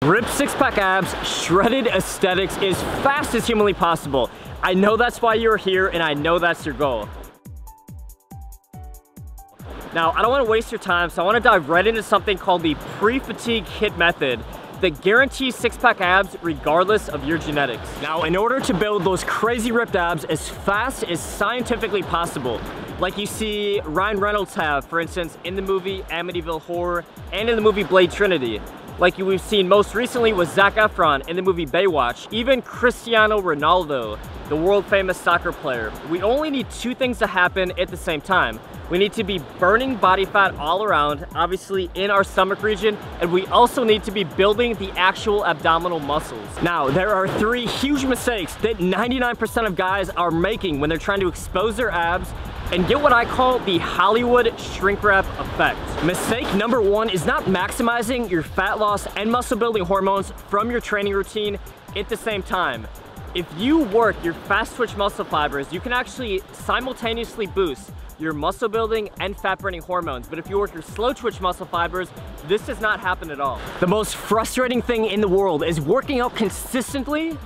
Ripped six-pack abs, shredded aesthetics as fast as humanly possible. I know that's why you're here, and I know that's your goal. Now, I don't want to waste your time, so I want to dive right into something called the pre-fatigue HIIT method that guarantees six-pack abs regardless of your genetics. Now, in order to build those crazy ripped abs as fast as scientifically possible, like you see Ryan Reynolds have, for instance, in the movie Amityville Horror and in the movie Blade Trinity, like we've seen most recently with Zac Efron in the movie Baywatch, even Cristiano Ronaldo, the world-famous soccer player. We only need two things to happen at the same time. We need to be burning body fat all around, obviously in our stomach region, and we also need to be building the actual abdominal muscles. Now, there are three huge mistakes that 99% of guys are making when they're trying to expose their abs and get what I call the Hollywood shrink wrap effect. Mistake number one is not maximizing your fat loss and muscle building hormones from your training routine at the same time. If you work your fast twitch muscle fibers, you can actually simultaneously boost your muscle building and fat burning hormones. But if you work your slow twitch muscle fibers, this does not happen at all. The most frustrating thing in the world is working out consistently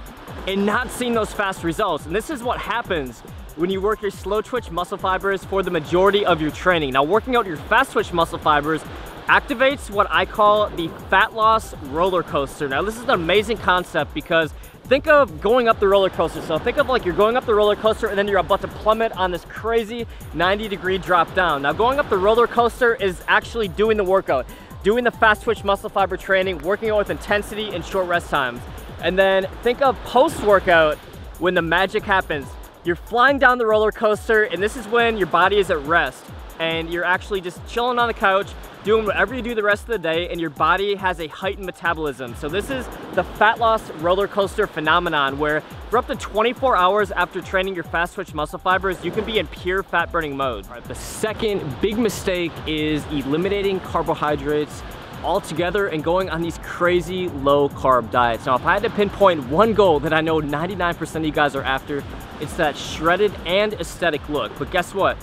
and not seeing those fast results. And this is what happens when you work your slow twitch muscle fibers for the majority of your training. Now, working out your fast twitch muscle fibers activates what I call the fat loss roller coaster. Now, this is an amazing concept because think of going up the roller coaster. So think of like you're going up the roller coaster and then you're about to plummet on this crazy 90-degree drop down. Now, going up the roller coaster is actually doing the workout, doing the fast twitch muscle fiber training, working out with intensity and short rest times. And then think of post-workout when the magic happens. You're flying down the roller coaster, and this is when your body is at rest and you're actually just chilling on the couch, doing whatever you do the rest of the day, and your body has a heightened metabolism. So this is the fat loss roller coaster phenomenon, where for up to 24 hours after training your fast twitch muscle fibers, you can be in pure fat burning mode. All right, the second big mistake is eliminating carbohydrates altogether and going on these crazy low carb diets. Now, if I had to pinpoint one goal that I know 99% of you guys are after, it's that shredded and aesthetic look. But guess what?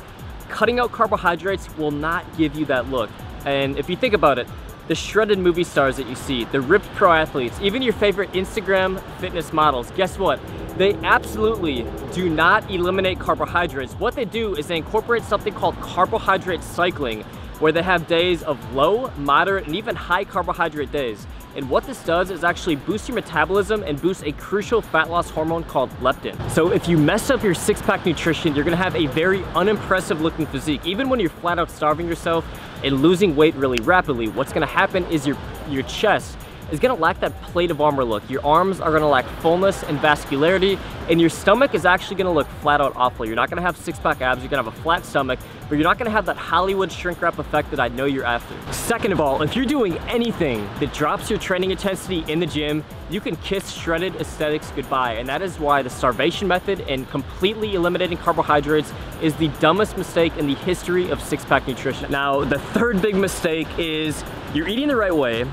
Cutting out carbohydrates will not give you that look. And if you think about it, the shredded movie stars that you see, the ripped pro athletes, even your favorite Instagram fitness models, guess what? They absolutely do not eliminate carbohydrates. What they do is they incorporate something called carbohydrate cycling, where they have days of low, moderate, and even high carbohydrate days. And what this does is actually boost your metabolism and boost a crucial fat loss hormone called leptin. So if you mess up your six-pack nutrition, you're gonna have a very unimpressive looking physique. Even when you're flat out starving yourself and losing weight really rapidly, what's gonna happen is your chest is gonna lack that plate of armor look. Your arms are gonna lack fullness and vascularity, and your stomach is actually gonna look flat out awful. You're not gonna have six-pack abs, you're gonna have a flat stomach, but you're not gonna have that Hollywood shrink wrap effect that I know you're after. Second of all, if you're doing anything that drops your training intensity in the gym, you can kiss shredded aesthetics goodbye. And that is why the starvation method and completely eliminating carbohydrates is the dumbest mistake in the history of six-pack nutrition. Now, the third big mistake is you're eating the right way,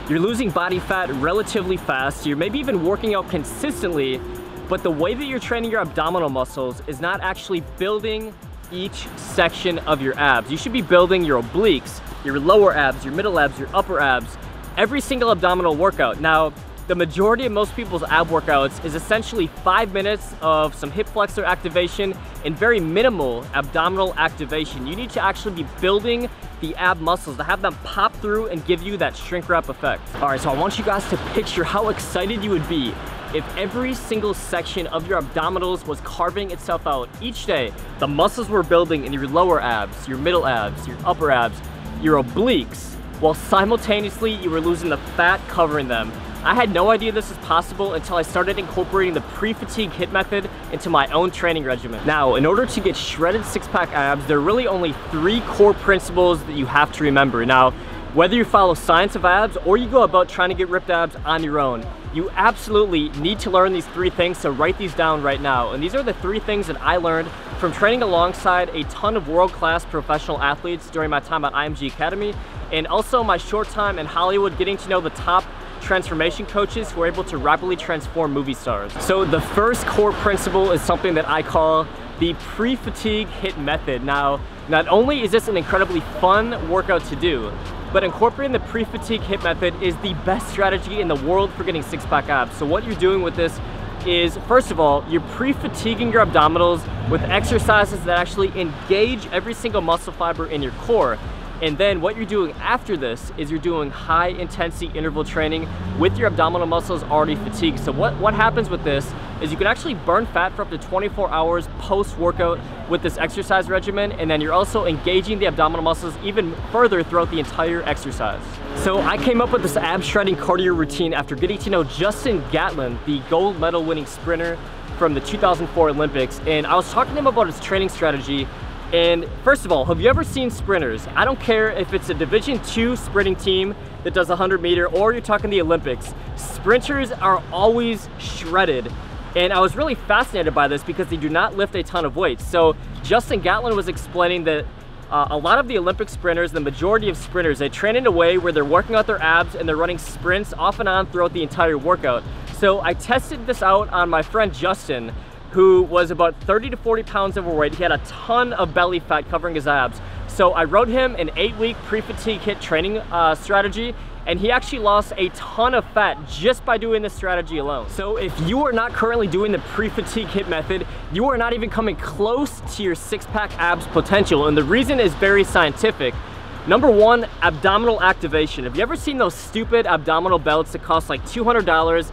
you're losing body fat relatively fast, you're maybe even working out consistently, but the way that you're training your abdominal muscles is not actually building each section of your abs. You should be building your obliques, your lower abs, your middle abs, your upper abs, every single abdominal workout. Now, the majority of most people's ab workouts is essentially 5 minutes of some hip flexor activation and very minimal abdominal activation. You need to actually be building the ab muscles to have them pop through and give you that shrink wrap effect. All right, so I want you guys to picture how excited you would be if every single section of your abdominals was carving itself out each day. The muscles were building in your lower abs, your middle abs, your upper abs, your obliques, while simultaneously you were losing the fat covering them. I had no idea this was possible until I started incorporating the pre-fatigue HIIT method into my own training regimen. Now, in order to get shredded six-pack abs, there are really only 3 core principles that you have to remember. Now, whether you follow Science of Abs or you go about trying to get ripped abs on your own, you absolutely need to learn these 3 things, so write these down right now. And these are the 3 things that I learned from training alongside a ton of world-class professional athletes during my time at IMG Academy, and also my short time in Hollywood getting to know the top transformation coaches who are able to rapidly transform movie stars. So the first core principle is something that I call the pre-fatigue HIIT method. Now, not only is this an incredibly fun workout to do, but incorporating the pre-fatigue HIIT method is the best strategy in the world for getting six-pack abs. So what you're doing with this is, first of all, you're pre-fatiguing your abdominals with exercises that actually engage every single muscle fiber in your core. And then what you're doing after this is you're doing high intensity interval training with your abdominal muscles already fatigued. So what happens with this is you can actually burn fat for up to 24 hours post-workout with this exercise regimen, and then you're also engaging the abdominal muscles even further throughout the entire exercise. So I came up with this ab shredding cardio routine after getting to know Justin Gatlin, the gold medal winning sprinter from the 2004 Olympics, and I was talking to him about his training strategy. And first of all, have you ever seen sprinters? I don't care if it's a Division II sprinting team that does 100 meter or you're talking the Olympics. Sprinters are always shredded. And I was really fascinated by this because they do not lift a ton of weight. So Justin Gatlin was explaining that a lot of the Olympic sprinters, the majority of sprinters, they train in a way where they're working out their abs and they're running sprints off and on throughout the entire workout. So I tested this out on my friend Justin, who was about 30 to 40 pounds overweight. He had a ton of belly fat covering his abs. So I wrote him an 8-week pre-fatigue HIIT training strategy, and he actually lost a ton of fat just by doing this strategy alone. So if you are not currently doing the pre-fatigue HIIT method, you are not even coming close to your six-pack abs potential, and the reason is very scientific. Number one, abdominal activation. Have you ever seen those stupid abdominal belts that cost like $200?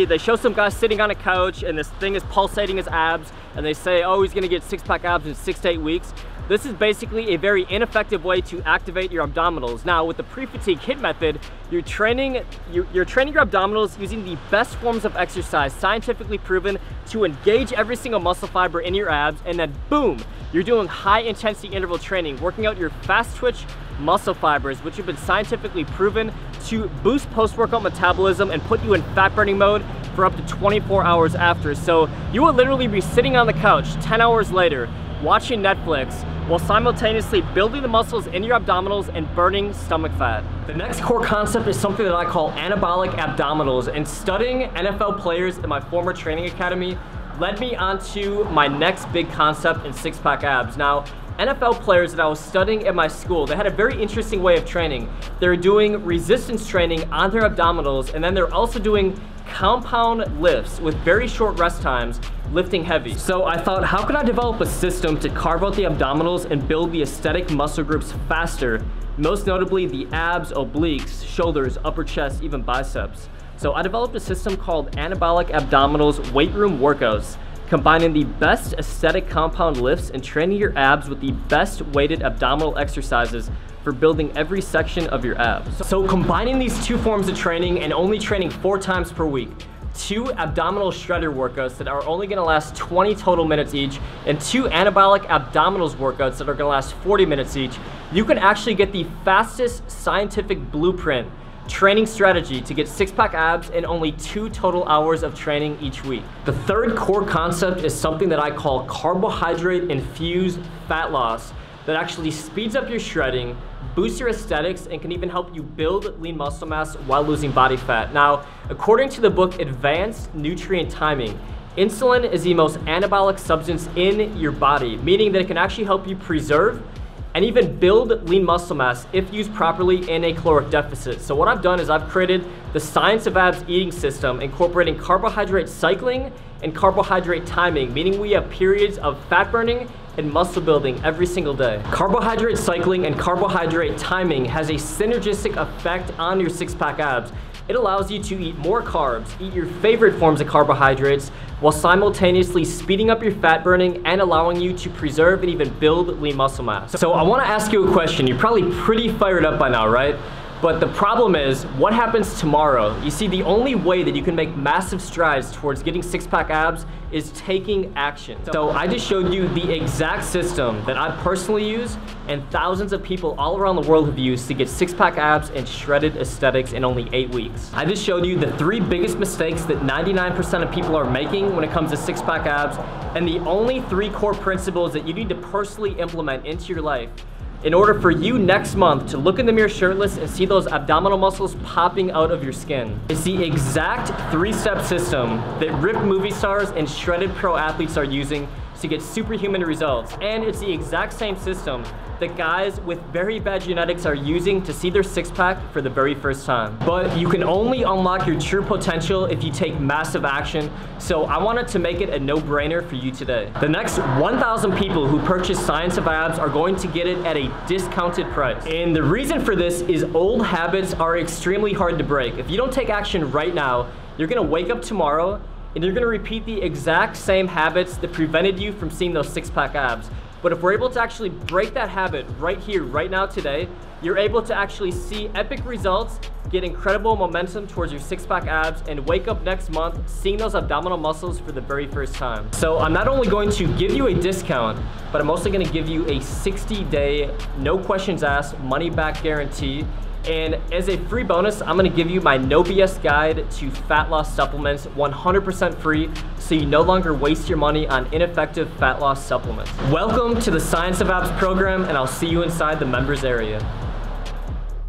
They show some guy sitting on a couch and this thing is pulsating his abs, and they say, oh, he's gonna get six-pack abs in 6 to 8 weeks. This is basically a very ineffective way to activate your abdominals. Now, with the pre-fatigue HIIT method, you're training your abdominals using the best forms of exercise, scientifically proven to engage every single muscle fiber in your abs, and then boom, you're doing high intensity interval training, working out your fast twitch muscle fibers, which have been scientifically proven to boost post-workout metabolism and put you in fat burning mode for up to 24 hours after. So you will literally be sitting on the couch 10 hours later, watching Netflix, while simultaneously building the muscles in your abdominals and burning stomach fat. The next core concept is something that I call anabolic abdominals, and studying NFL players in my former training academy led me onto my next big concept in six-pack abs. Now, NFL players that I was studying at my school, they had a very interesting way of training. They're doing resistance training on their abdominals, and then they're also doing compound lifts with very short rest times, lifting heavy. So I thought, how can I develop a system to carve out the abdominals and build the aesthetic muscle groups faster? Most notably the abs, obliques, shoulders, upper chest, even biceps. So I developed a system called Anabolic Abdominals Weight Room Workouts, combining the best aesthetic compound lifts and training your abs with the best weighted abdominal exercises for building every section of your abs. So combining these two forms of training and only training 4 times per week, 2 abdominal shredder workouts that are only gonna last 20 total minutes each, and 2 anabolic abdominals workouts that are gonna last 40 minutes each, you can actually get the fastest scientific blueprint training strategy to get six-pack abs in only 2 total hours of training each week. The third core concept is something that I call carbohydrate-infused fat loss that actually speeds up your shredding, boosts your aesthetics, and can even help you build lean muscle mass while losing body fat. Now, according to the book Advanced Nutrient Timing, insulin is the most anabolic substance in your body, meaning that it can actually help you preserve and even build lean muscle mass if used properly in a caloric deficit. So what I've done is I've created the Science of Abs eating system, incorporating carbohydrate cycling and carbohydrate timing, meaning we have periods of fat burning and muscle building every single day. Carbohydrate cycling and carbohydrate timing has a synergistic effect on your six-pack abs. It allows you to eat more carbs, eat your favorite forms of carbohydrates, while simultaneously speeding up your fat burning and allowing you to preserve and even build lean muscle mass. So I wanna ask you a question. You're probably pretty fired up by now, right? But the problem is, what happens tomorrow? You see, the only way that you can make massive strides towards getting six-pack abs is taking action. So I just showed you the exact system that I personally use and thousands of people all around the world have used to get six-pack abs and shredded aesthetics in only 8 weeks. I just showed you the 3 biggest mistakes that 99% of people are making when it comes to six-pack abs, and the only 3 core principles that you need to personally implement into your life in order for you next month to look in the mirror shirtless and see those abdominal muscles popping out of your skin. It's the exact 3-step system that ripped movie stars and shredded pro athletes are using to get superhuman results. And it's the exact same system that guys with very bad genetics are using to see their six-pack for the very first time. But you can only unlock your true potential if you take massive action, so I wanted to make it a no-brainer for you today. The next 1,000 people who purchase Science of Abs are going to get it at a discounted price. And the reason for this is old habits are extremely hard to break. If you don't take action right now, you're gonna wake up tomorrow and you're gonna repeat the exact same habits that prevented you from seeing those six-pack abs. But if we're able to actually break that habit right here, right now, today, you're able to actually see epic results, get incredible momentum towards your six-pack abs, and wake up next month seeing those abdominal muscles for the very first time. So I'm not only going to give you a discount, but I'm also gonna give you a 60-day, no questions asked, money-back guarantee. And as a free bonus, I'm gonna give you my no BS guide to fat loss supplements, 100% free, so you no longer waste your money on ineffective fat loss supplements. Welcome to the Science of Abs program, and I'll see you inside the members area.